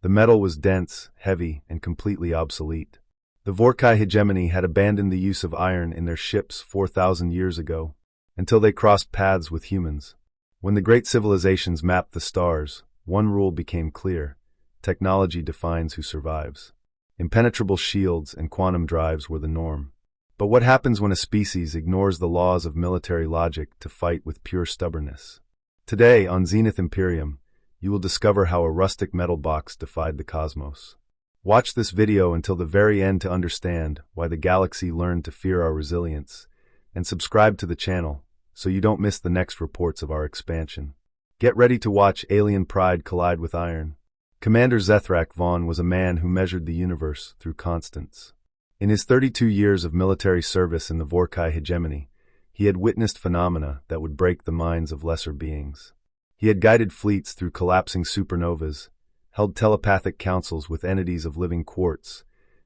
The metal was dense, heavy, and completely obsolete. The Vorkai Hegemony had abandoned the use of iron in their ships 4,000 years ago, until they crossed paths with humans. When the great civilizations mapped the stars, one rule became clear: technology defines who survives. Impenetrable shields and quantum drives were the norm. But what happens when a species ignores the laws of military logic to fight with pure stubbornness? Today, on Zenith Imperium, you will discover how a rustic metal box defied the cosmos. Watch this video until the very end to understand why the galaxy learned to fear our resilience, and subscribe to the channel so you don't miss the next reports of our expansion. Get ready to watch alien pride collide with iron. Commander Zethrak Vaughn was a man who measured the universe through constants. In his 32 years of military service in the Vorkai Hegemony, he had witnessed phenomena that would break the minds of lesser beings. He had guided fleets through collapsing supernovas, held telepathic councils with entities of living quartz,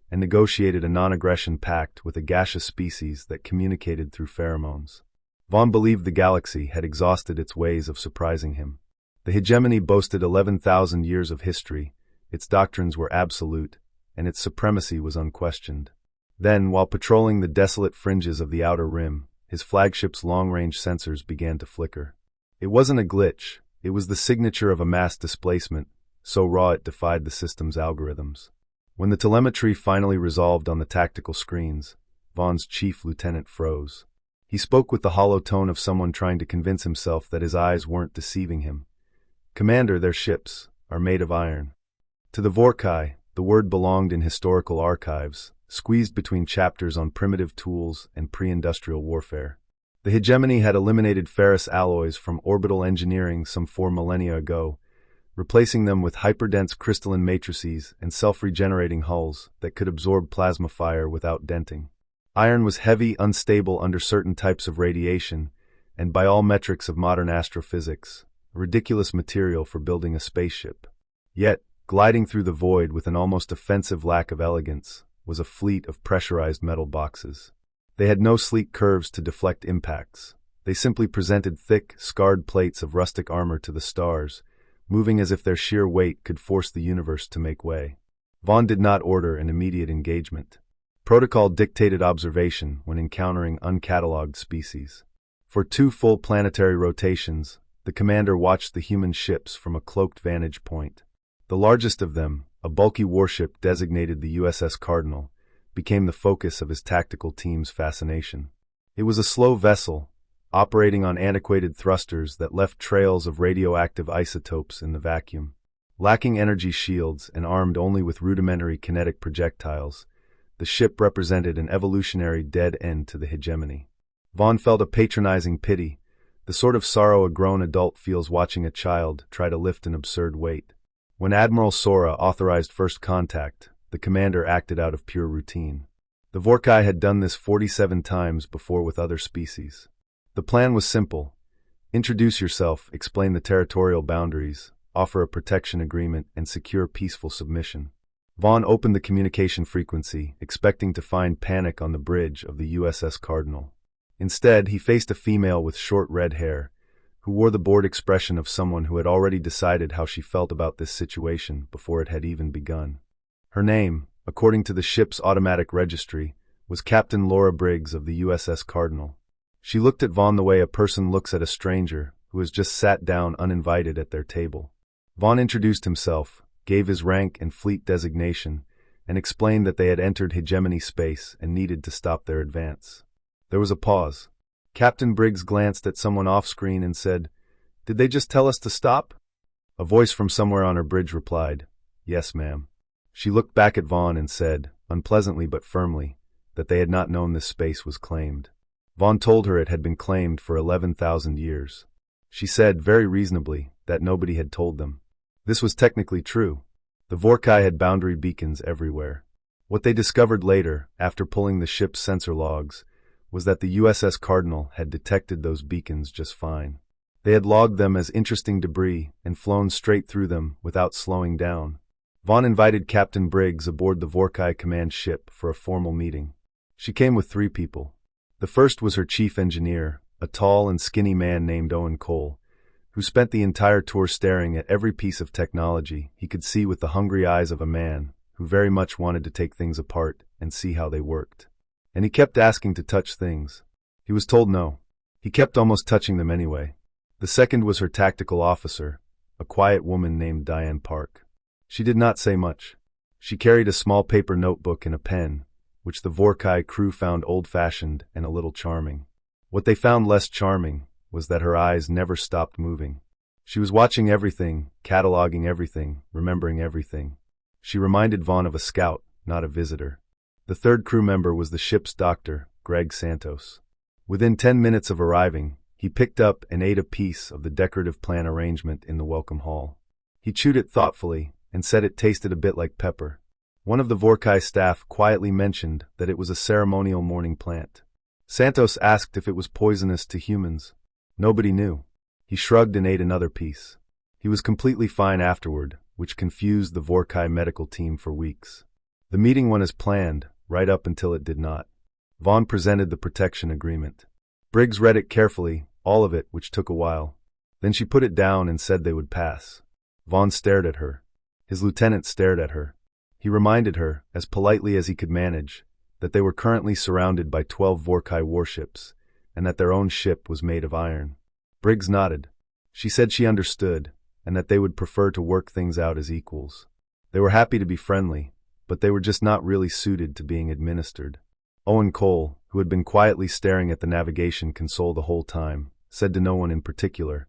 and negotiated a non-aggression pact with a gaseous species that communicated through pheromones. Vaughn believed the galaxy had exhausted its ways of surprising him. The hegemony boasted 11,000 years of history, its doctrines were absolute, and its supremacy was unquestioned. Then, while patrolling the desolate fringes of the outer rim, his flagship's long-range sensors began to flicker. It wasn't a glitch, it was the signature of a mass displacement, so raw it defied the system's algorithms. When the telemetry finally resolved on the tactical screens, Vaughn's chief lieutenant froze. He spoke with the hollow tone of someone trying to convince himself that his eyes weren't deceiving him. "Commander, their ships are made of iron." To the Vorkai, the word belonged in historical archives, squeezed between chapters on primitive tools and pre-industrial warfare. The hegemony had eliminated ferrous alloys from orbital engineering some 4 millennia ago, replacing them with hyperdense crystalline matrices and self-regenerating hulls that could absorb plasma fire without denting. Iron was heavy, unstable under certain types of radiation, and by all metrics of modern astrophysics, a ridiculous material for building a spaceship. Yet, gliding through the void with an almost offensive lack of elegance, was a fleet of pressurized metal boxes. They had no sleek curves to deflect impacts. They simply presented thick, scarred plates of rustic armor to the stars, moving as if their sheer weight could force the universe to make way. Vaughn did not order an immediate engagement. Protocol dictated observation when encountering uncatalogued species. For 2 full planetary rotations, the commander watched the human ships from a cloaked vantage point. The largest of them, a bulky warship designated the USS Cardinal, became the focus of his tactical team's fascination. It was a slow vessel, operating on antiquated thrusters that left trails of radioactive isotopes in the vacuum. Lacking energy shields and armed only with rudimentary kinetic projectiles, the ship represented an evolutionary dead end to the hegemony. Vaughn felt a patronizing pity, the sort of sorrow a grown adult feels watching a child try to lift an absurd weight. When Admiral Sora authorized first contact, the commander acted out of pure routine. The Vorkai had done this 47 times before with other species. The plan was simple: introduce yourself, explain the territorial boundaries, offer a protection agreement, and secure peaceful submission. Vaughn opened the communication frequency, expecting to find panic on the bridge of the USS Cardinal. Instead, he faced a female with short red hair, who wore the bored expression of someone who had already decided how she felt about this situation before it had even begun. Her name, according to the ship's automatic registry, was Captain Laura Briggs of the USS Cardinal. She looked at Vaughn the way a person looks at a stranger who has just sat down uninvited at their table. Vaughn introduced himself, gave his rank and fleet designation, and explained that they had entered hegemony space and needed to stop their advance. There was a pause. Captain Briggs glanced at someone off-screen and said, "Did they just tell us to stop?" A voice from somewhere on her bridge replied, "Yes, ma'am." She looked back at Vaughn and said, unpleasantly but firmly, that they had not known this space was claimed. Vaughn told her it had been claimed for 11,000 years. She said, very reasonably, that nobody had told them. This was technically true. The Vorkai had boundary beacons everywhere. What they discovered later, after pulling the ship's sensor logs, was that the USS Cardinal had detected those beacons just fine. They had logged them as interesting debris and flown straight through them without slowing down. Vaughn invited Captain Briggs aboard the Vorkai command ship for a formal meeting. She came with 3 people. The first was her chief engineer, a tall and skinny man named Owen Cole, who spent the entire tour staring at every piece of technology he could see with the hungry eyes of a man who very much wanted to take things apart and see how they worked. And he kept asking to touch things. He was told no. He kept almost touching them anyway. The second was her tactical officer, a quiet woman named Diane Park. She did not say much. She carried a small paper notebook and a pen, which the Vorkai crew found old-fashioned and a little charming. What they found less charming was that her eyes never stopped moving. She was watching everything, cataloging everything, remembering everything. She reminded Vaughn of a scout, not a visitor. The third crew member was the ship's doctor, Greg Santos. Within 10 minutes of arriving, he picked up and ate a piece of the decorative plan arrangement in the welcome hall. He chewed it thoughtfully and said it tasted a bit like pepper. One of the Vorkai staff quietly mentioned that it was a ceremonial morning plant. Santos asked if it was poisonous to humans. Nobody knew. He shrugged and ate another piece. He was completely fine afterward, which confused the Vorkai medical team for weeks. The meeting went as planned, right up until it did not. Vaughn presented the protection agreement. Briggs read it carefully, all of it, which took a while. Then she put it down and said they would pass. Vaughn stared at her. His lieutenant stared at her. He reminded her, as politely as he could manage, that they were currently surrounded by 12 Vorkai warships, and that their own ship was made of iron. Briggs nodded. She said she understood, and that they would prefer to work things out as equals. They were happy to be friendly, but they were just not really suited to being administered. Owen Cole, who had been quietly staring at the navigation console the whole time, said to no one in particular,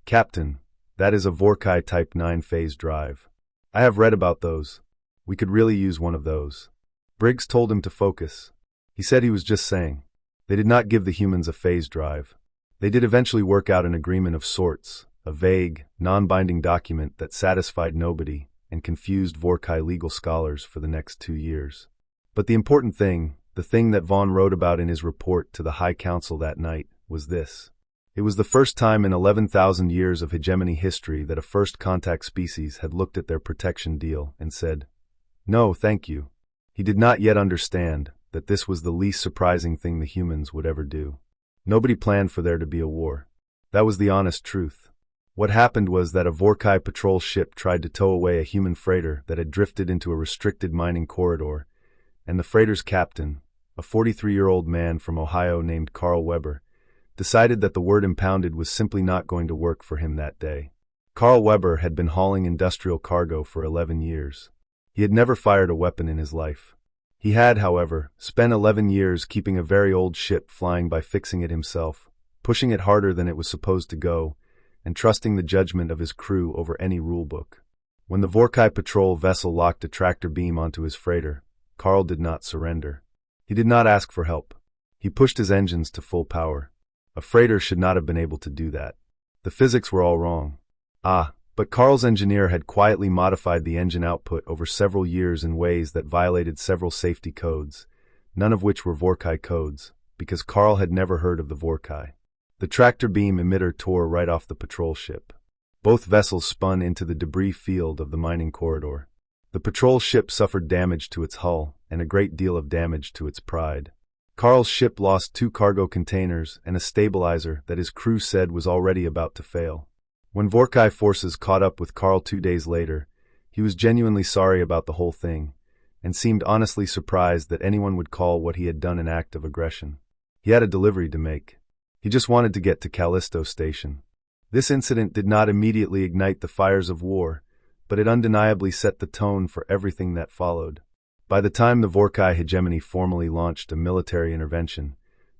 "Captain, that is a Vorkai Type 9 phase drive. I have read about those. We could really use one of those." Briggs told him to focus. He said he was just saying. They did not give the humans a phase drive. They did eventually work out an agreement of sorts, a vague, non-binding document that satisfied nobody and confused Vorkai legal scholars for the next 2 years. But the important thing, the thing that Vaughn wrote about in his report to the High Council that night, was this. It was the first time in 11,000 years of hegemony history that a first contact species had looked at their protection deal and said, "No, thank you." He did not yet understand that this was the least surprising thing the humans would ever do. Nobody planned for there to be a war. That was the honest truth. What happened was that a Vorkai patrol ship tried to tow away a human freighter that had drifted into a restricted mining corridor, and the freighter's captain, a 43-year-old man from Ohio named Carl Weber, decided that the word impounded was simply not going to work for him that day. Carl Weber had been hauling industrial cargo for 11 years. He had never fired a weapon in his life. He had, however, spent 11 years keeping a very old ship flying by fixing it himself, pushing it harder than it was supposed to go, and trusting the judgment of his crew over any rulebook. When the Vorkai patrol vessel locked a tractor beam onto his freighter, Carl did not surrender. He did not ask for help. He pushed his engines to full power. A freighter should not have been able to do that. The physics were all wrong. But Carl's engineer had quietly modified the engine output over several years in ways that violated several safety codes, none of which were Vorkai codes, because Carl had never heard of the Vorkai. The tractor beam emitter tore right off the patrol ship. Both vessels spun into the debris field of the mining corridor. The patrol ship suffered damage to its hull and a great deal of damage to its pride. Carl's ship lost 2 cargo containers and a stabilizer that his crew said was already about to fail. When Vorkai forces caught up with Carl 2 days later, he was genuinely sorry about the whole thing, and seemed honestly surprised that anyone would call what he had done an act of aggression. He had a delivery to make. He just wanted to get to Callisto Station. This incident did not immediately ignite the fires of war, but it undeniably set the tone for everything that followed. By the time the Vorkai Hegemony formally launched a military intervention,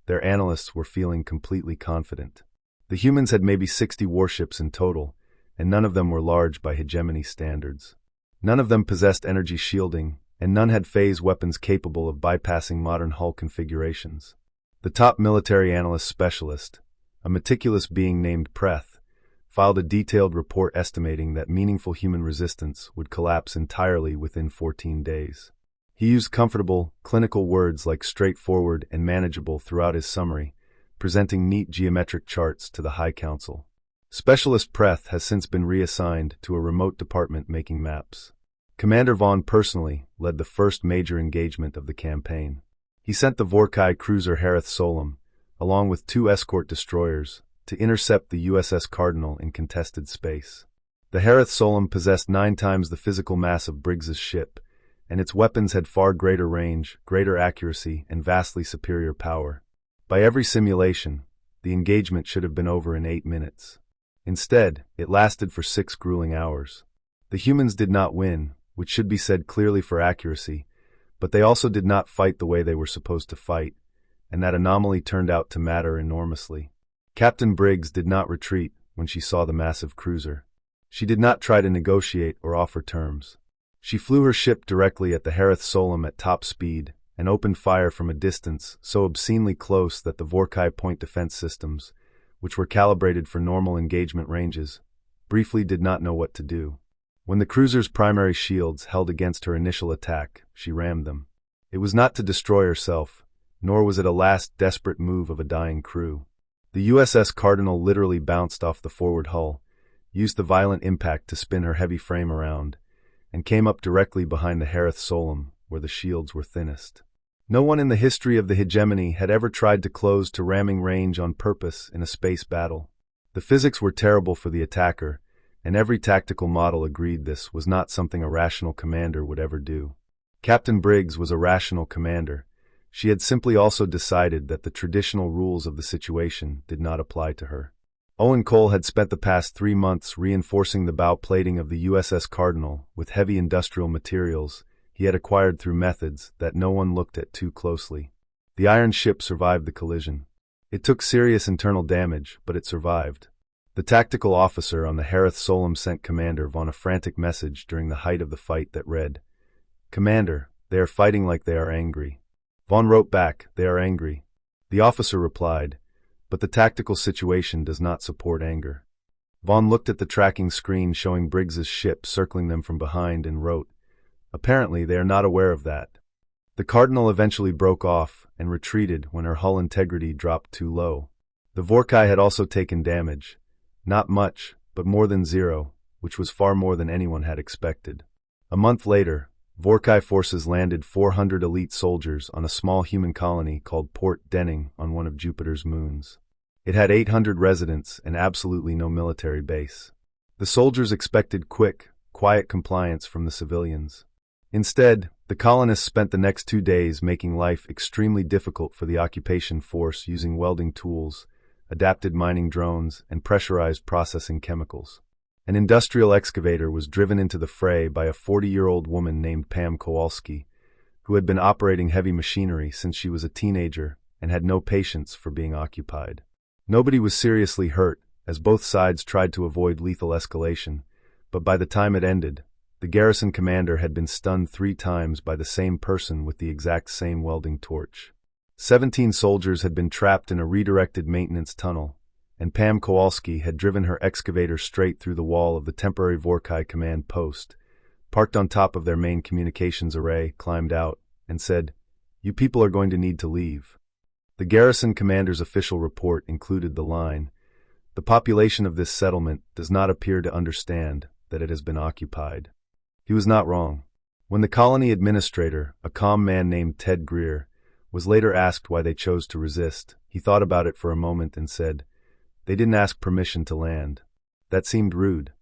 their analysts were feeling completely confident. The humans had maybe 60 warships in total, and none of them were large by hegemony standards. None of them possessed energy shielding, and none had phase weapons capable of bypassing modern hull configurations. The top military analyst specialist, a meticulous being named Preth, filed a detailed report estimating that meaningful human resistance would collapse entirely within 14 days. He used comfortable, clinical words like straightforward and manageable throughout his summary, presenting neat geometric charts to the High Council. Specialist Preth has since been reassigned to a remote department making maps. Commander Vaughn personally led the first major engagement of the campaign. He sent the Vorkai cruiser Harith Solom, along with 2 escort destroyers, to intercept the USS Cardinal in contested space. The Harith Solum possessed 9 times the physical mass of Briggs's ship, and its weapons had far greater range, greater accuracy, and vastly superior power. By every simulation, the engagement should have been over in 8 minutes. Instead, it lasted for 6 grueling hours. The humans did not win, which should be said clearly for accuracy, but they also did not fight the way they were supposed to fight, and that anomaly turned out to matter enormously. Captain Briggs did not retreat when she saw the massive cruiser. She did not try to negotiate or offer terms. She flew her ship directly at the Harith Solum at top speed and opened fire from a distance so obscenely close that the Vorkai point defense systems, which were calibrated for normal engagement ranges, briefly did not know what to do. When the cruiser's primary shields held against her initial attack, she rammed them. It was not to destroy herself, nor was it a last desperate move of a dying crew. The USS Cardinal literally bounced off the forward hull, used the violent impact to spin her heavy frame around, and came up directly behind the Harith Solum, where the shields were thinnest. No one in the history of the hegemony had ever tried to close to ramming range on purpose in a space battle. The physics were terrible for the attacker, and every tactical model agreed this was not something a rational commander would ever do. Captain Briggs was a rational commander. She had simply also decided that the traditional rules of the situation did not apply to her. Owen Cole had spent the past 3 months reinforcing the bow plating of the USS Cardinal with heavy industrial materials he had acquired through methods that no one looked at too closely. The iron ship survived the collision. It took serious internal damage, but it survived. The tactical officer on the Harith Solum sent Commander Vaughn a frantic message during the height of the fight that read, "Commander, they are fighting like they are angry." Vaughn wrote back, "They are angry." The officer replied, "But the tactical situation does not support anger." Vaughn looked at the tracking screen showing Briggs's ship circling them from behind and wrote, "Apparently they are not aware of that." The Cardinal eventually broke off and retreated when her hull integrity dropped too low. The Vorkai had also taken damage. Not much, but more than 0, which was far more than anyone had expected. A month later, Vorkai forces landed 400 elite soldiers on a small human colony called Port Denning on one of Jupiter's moons. It had 800 residents and absolutely no military base. The soldiers expected quick, quiet compliance from the civilians. Instead, the colonists spent the next 2 days making life extremely difficult for the occupation force using welding tools, adapted mining drones, and pressurized processing chemicals. An industrial excavator was driven into the fray by a 40-year-old woman named Pam Kowalski, who had been operating heavy machinery since she was a teenager and had no patience for being occupied. Nobody was seriously hurt, as both sides tried to avoid lethal escalation, but by the time it ended, the garrison commander had been stunned 3 times by the same person with the exact same welding torch. 17 soldiers had been trapped in a redirected maintenance tunnel, and Pam Kowalski had driven her excavator straight through the wall of the temporary Vorkai command post, parked on top of their main communications array, climbed out, and said, "You people are going to need to leave." The garrison commander's official report included the line, "The population of this settlement does not appear to understand that it has been occupied." He was not wrong. When the colony administrator, a calm man named Ted Greer, was later asked why they chose to resist, he thought about it for a moment and said, "They didn't ask permission to land." That seemed rude.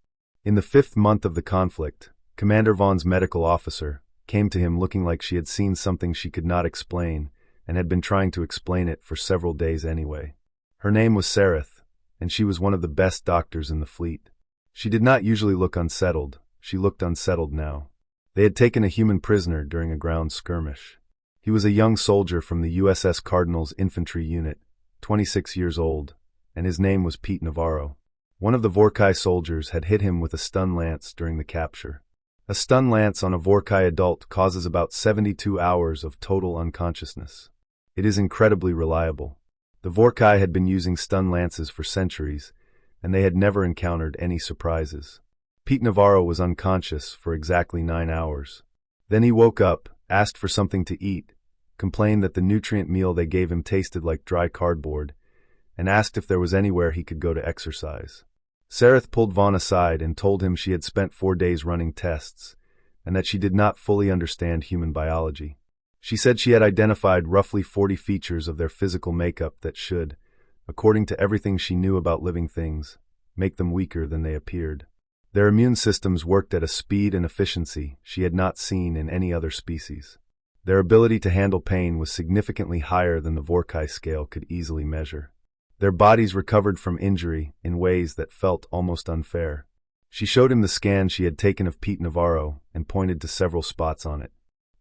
In the 5th month of the conflict, Commander Vaughn's medical officer came to him looking like she had seen something she could not explain and had been trying to explain it for several days anyway. Her name was Sareth, and she was one of the best doctors in the fleet. She did not usually look unsettled. She looked unsettled now. They had taken a human prisoner during a ground skirmish. He was a young soldier from the USS Cardinal's infantry unit, 26 years old, and his name was Pete Navarro. One of the Vorkai soldiers had hit him with a stun lance during the capture. A stun lance on a Vorkai adult causes about 72 hours of total unconsciousness. It is incredibly reliable. The Vorkai had been using stun lances for centuries, and they had never encountered any surprises. Pete Navarro was unconscious for exactly 9 hours. Then he woke up, asked for something to eat, complained that the nutrient meal they gave him tasted like dry cardboard, and asked if there was anywhere he could go to exercise. Sareth pulled Vaughn aside and told him she had spent 4 days running tests, and that she did not fully understand human biology. She said she had identified roughly 40 features of their physical makeup that should, according to everything she knew about living things, make them weaker than they appeared. Their immune systems worked at a speed and efficiency she had not seen in any other species. Their ability to handle pain was significantly higher than the Vorkai scale could easily measure. Their bodies recovered from injury in ways that felt almost unfair. She showed him the scan she had taken of Pete Navarro and pointed to several spots on it.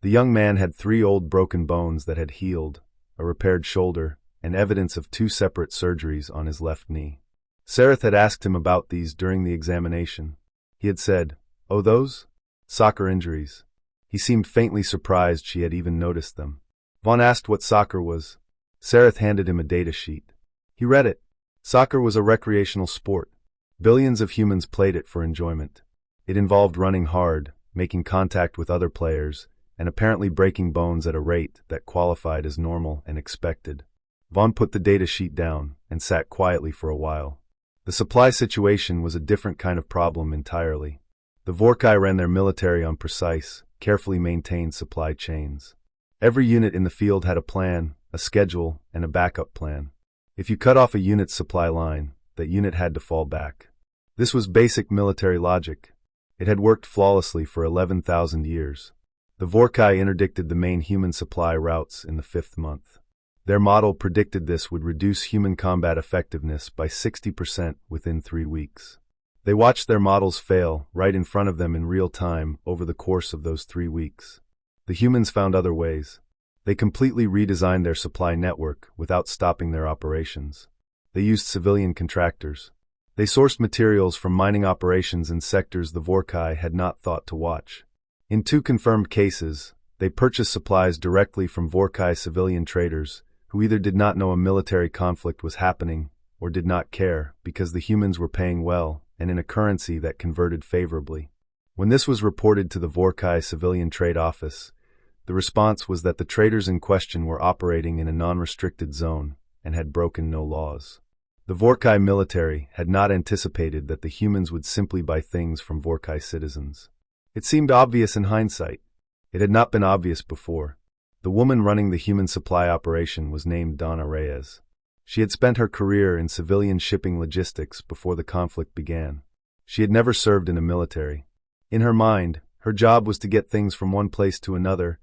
The young man had 3 old broken bones that had healed, a repaired shoulder, and evidence of 2 separate surgeries on his left knee. Zethrak had asked him about these during the examination. He had said, "Oh, those? Soccer injuries." He seemed faintly surprised she had even noticed them. Vaughn asked what soccer was. Zethrak handed him a data sheet. He read it. Soccer was a recreational sport. Billions of humans played it for enjoyment. It involved running hard, making contact with other players, and apparently breaking bones at a rate that qualified as normal and expected. Vaughn put the data sheet down and sat quietly for a while. The supply situation was a different kind of problem entirely. The Vorkai ran their military on precise, carefully maintained supply chains. Every unit in the field had a plan, a schedule, and a backup plan. If you cut off a unit's supply line, that unit had to fall back. This was basic military logic. It had worked flawlessly for 11,000 years. The Vorkai interdicted the main human supply routes in the 5th month. Their model predicted this would reduce human combat effectiveness by 60% within 3 weeks. They watched their models fail right in front of them in real time over the course of those 3 weeks. The humans found other ways. They completely redesigned their supply network without stopping their operations. They used civilian contractors. They sourced materials from mining operations in sectors the Vorkai had not thought to watch. In 2 confirmed cases, they purchased supplies directly from Vorkai civilian traders who either did not know a military conflict was happening or did not care because the humans were paying well and in a currency that converted favorably. When this was reported to the Vorkai civilian trade office, the response was that the traders in question were operating in a non-restricted zone and had broken no laws. The Vorkai military had not anticipated that the humans would simply buy things from Vorkai citizens. It seemed obvious in hindsight. It had not been obvious before. The woman running the human supply operation was named Donna Reyes. She had spent her career in civilian shipping logistics before the conflict began. She had never served in a military. In her mind, her job was to get things from one place to another,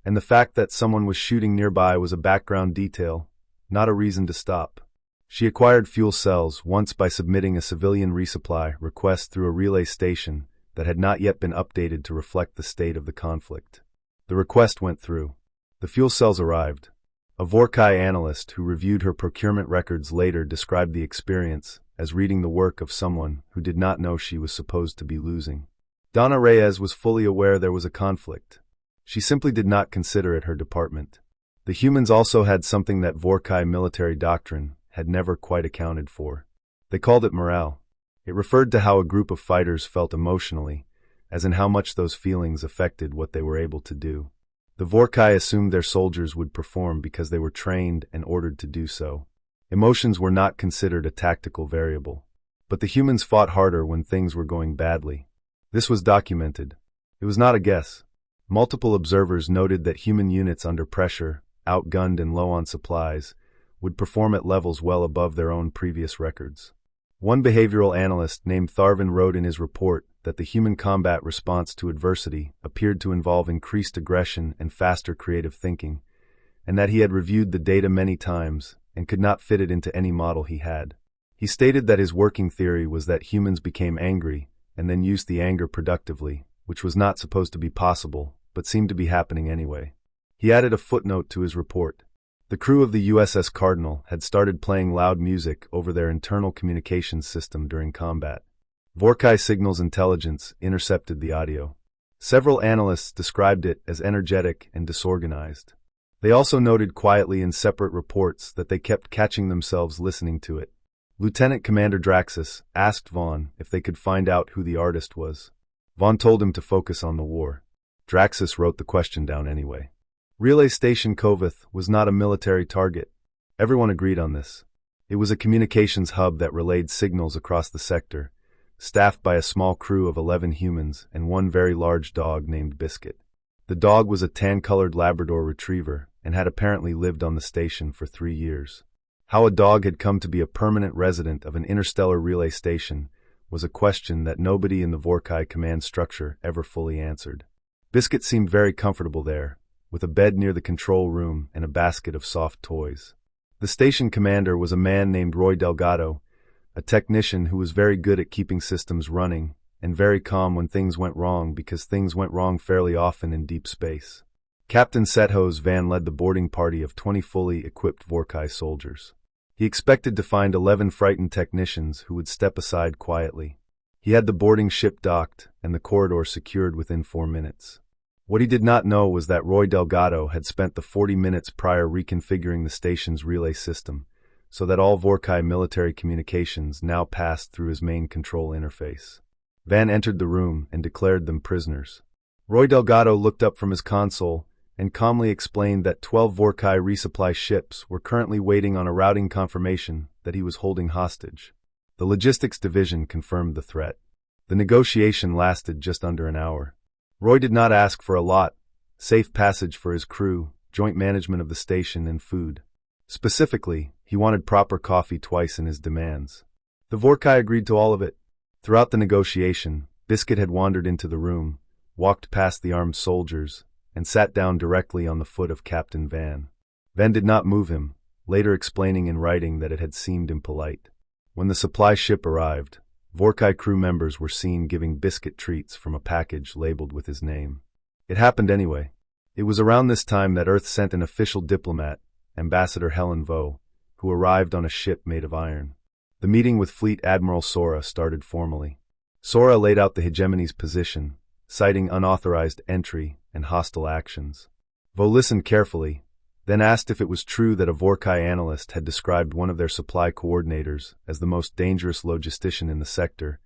and the fact that someone was shooting nearby was a background detail, not a reason to stop. She acquired fuel cells once by submitting a civilian resupply request through a relay station that had not yet been updated to reflect the state of the conflict. The request went through. The fuel cells arrived. A Vorkai analyst who reviewed her procurement records later described the experience as reading the work of someone who did not know she was supposed to be losing. Donna Reyes was fully aware there was a conflict. She simply did not consider it her department. The humans also had something that Vorkai military doctrine had never quite accounted for. They called it morale. It referred to how a group of fighters felt emotionally, as in how much those feelings affected what they were able to do. The Vorkai assumed their soldiers would perform because they were trained and ordered to do so. Emotions were not considered a tactical variable. But the humans fought harder when things were going badly. This was documented. It was not a guess. Multiple observers noted that human units under pressure, outgunned and low on supplies, would perform at levels well above their own previous records. One behavioral analyst named Tharvin wrote in his report that the human combat response to adversity appeared to involve increased aggression and faster creative thinking, and that he had reviewed the data many times and could not fit it into any model he had. He stated that his working theory was that humans became angry and then used the anger productively, which was not supposed to be possible, but seemed to be happening anyway. He added a footnote to his report. The crew of the USS Cardinal had started playing loud music over their internal communications system during combat. Vorkai Signals Intelligence intercepted the audio. Several analysts described it as energetic and disorganized. They also noted quietly in separate reports that they kept catching themselves listening to it. Lieutenant Commander Draxus asked Vaughn if they could find out who the artist was. Vaughn told him to focus on the war. Draxus wrote the question down anyway. Relay Station Koveth was not a military target. Everyone agreed on this. It was a communications hub that relayed signals across the sector, staffed by a small crew of 11 humans and one very large dog named Biscuit. The dog was a tan-colored Labrador retriever and had apparently lived on the station for 3 years. How a dog had come to be a permanent resident of an interstellar relay station was a question that nobody in the Vorkai command structure ever fully answered. Biscuit seemed very comfortable there, with a bed near the control room and a basket of soft toys. The station commander was a man named Roy Delgado, a technician who was very good at keeping systems running and very calm when things went wrong, because things went wrong fairly often in deep space. Captain Zethrak Vaughn led the boarding party of 20 fully equipped Vorkai soldiers. He expected to find 11 frightened technicians who would step aside quietly. He had the boarding ship docked and the corridor secured within 4 minutes. What he did not know was that Roy Delgado had spent the 40 minutes prior reconfiguring the station's relay system, so that all Vorkai military communications now passed through his main control interface. Van entered the room and declared them prisoners. Roy Delgado looked up from his console and calmly explained that 12 Vorkai resupply ships were currently waiting on a routing confirmation that he was holding hostage. The logistics division confirmed the threat. The negotiation lasted just under an hour. Roy did not ask for a lot: safe passage for his crew, joint management of the station, and food. Specifically, he wanted proper coffee twice in his demands. The Vorkai agreed to all of it. Throughout the negotiation, Biscuit had wandered into the room, walked past the armed soldiers, and sat down directly on the foot of Captain Van. Van did not move him, later explaining in writing that it had seemed impolite. When the supply ship arrived, Vorkai crew members were seen giving Biscuit treats from a package labeled with his name. It happened anyway. It was around this time that Earth sent an official diplomat, Ambassador Helen Vaux, who arrived on a ship made of iron. The meeting with Fleet Admiral Sora started formally. Sora laid out the Hegemony's position, citing unauthorized entry and hostile actions. Vaux listened carefully, then asked if it was true that a Vorkai analyst had described one of their supply coordinators as the most dangerous logistician in the sector,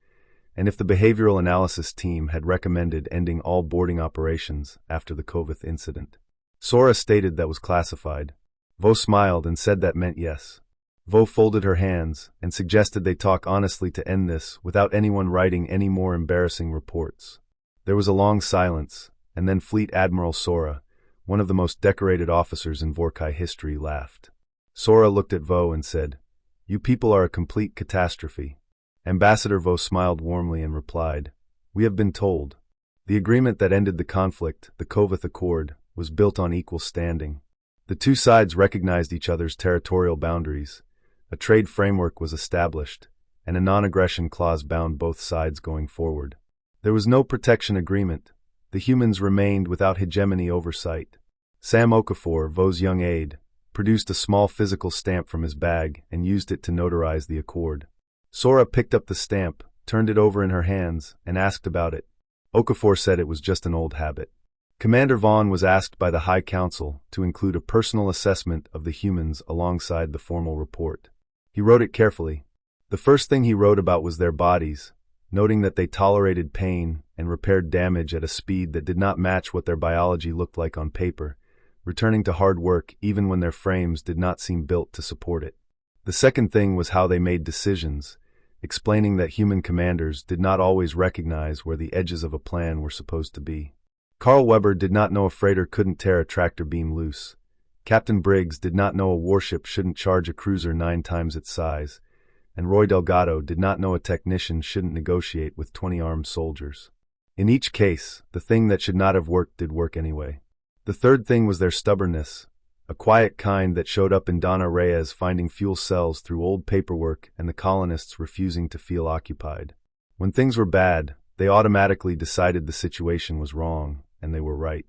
and if the behavioral analysis team had recommended ending all boarding operations after the COVID incident. Sora stated that was classified. Vaux smiled and said that meant yes. Vaux folded her hands and suggested they talk honestly to end this without anyone writing any more embarrassing reports. There was a long silence, and then Fleet Admiral Sora, one of the most decorated officers in Vorkai history, laughed. Sora looked at Vaux and said, "You people are a complete catastrophe." Ambassador Vaux smiled warmly and replied, "We have been told." The agreement that ended the conflict, the Kovith Accord, was built on equal standing. The two sides recognized each other's territorial boundaries, a trade framework was established, and a non-aggression clause bound both sides going forward. There was no protection agreement. The humans remained without hegemony oversight. Sam Okafor, Vaux's young aide, produced a small physical stamp from his bag and used it to notarize the accord. Sora picked up the stamp, turned it over in her hands, and asked about it. Okafor said it was just an old habit. Commander Vaughn was asked by the High Council to include a personal assessment of the humans alongside the formal report. He wrote it carefully. The first thing he wrote about was their bodies, noting that they tolerated pain and repaired damage at a speed that did not match what their biology looked like on paper, returning to hard work even when their frames did not seem built to support it. The second thing was how they made decisions, explaining that human commanders did not always recognize where the edges of a plan were supposed to be. Carl Weber did not know a freighter couldn't tear a tractor beam loose. Captain Briggs did not know a warship shouldn't charge a cruiser 9 times its size, and Roy Delgado did not know a technician shouldn't negotiate with 20 armed soldiers. In each case, the thing that should not have worked did work anyway. The third thing was their stubbornness, a quiet kind that showed up in Donna Reyes finding fuel cells through old paperwork and the colonists refusing to feel occupied. When things were bad, they automatically decided the situation was wrong, and they were right.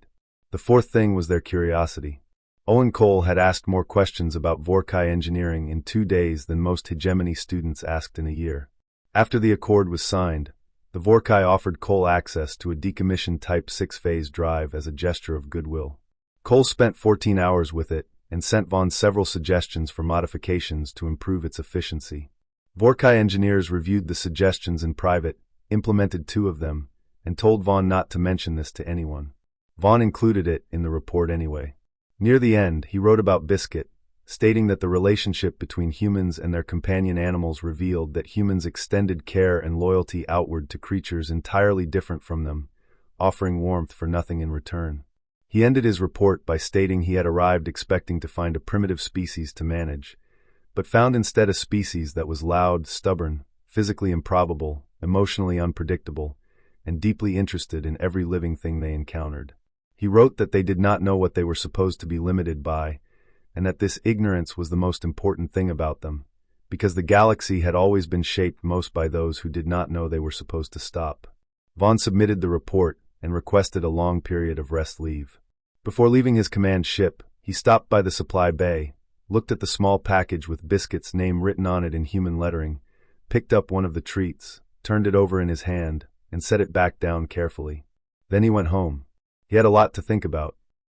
The fourth thing was their curiosity. Owen Cole had asked more questions about Vorkai engineering in 2 days than most Hegemony students asked in a year. After the accord was signed, the Vorkai offered Cole access to a decommissioned Type 6-phase drive as a gesture of goodwill. Cole spent 14 hours with it and sent Vaughn several suggestions for modifications to improve its efficiency. Vorkai engineers reviewed the suggestions in private, implemented 2 of them, and told Vaughn not to mention this to anyone. Vaughn included it in the report anyway. Near the end, he wrote about Biscuit, stating that the relationship between humans and their companion animals revealed that humans extended care and loyalty outward to creatures entirely different from them, offering warmth for nothing in return. He ended his report by stating he had arrived expecting to find a primitive species to manage, but found instead a species that was loud, stubborn, physically improbable, emotionally unpredictable, and deeply interested in every living thing they encountered. He wrote that they did not know what they were supposed to be limited by, and that this ignorance was the most important thing about them, because the galaxy had always been shaped most by those who did not know they were supposed to stop. Vaughn submitted the report and requested a long period of rest leave. Before leaving his command ship, he stopped by the supply bay, looked at the small package with Biscuit's name written on it in human lettering, picked up one of the treats, turned it over in his hand, and set it back down carefully. Then he went home. He had a lot to think about,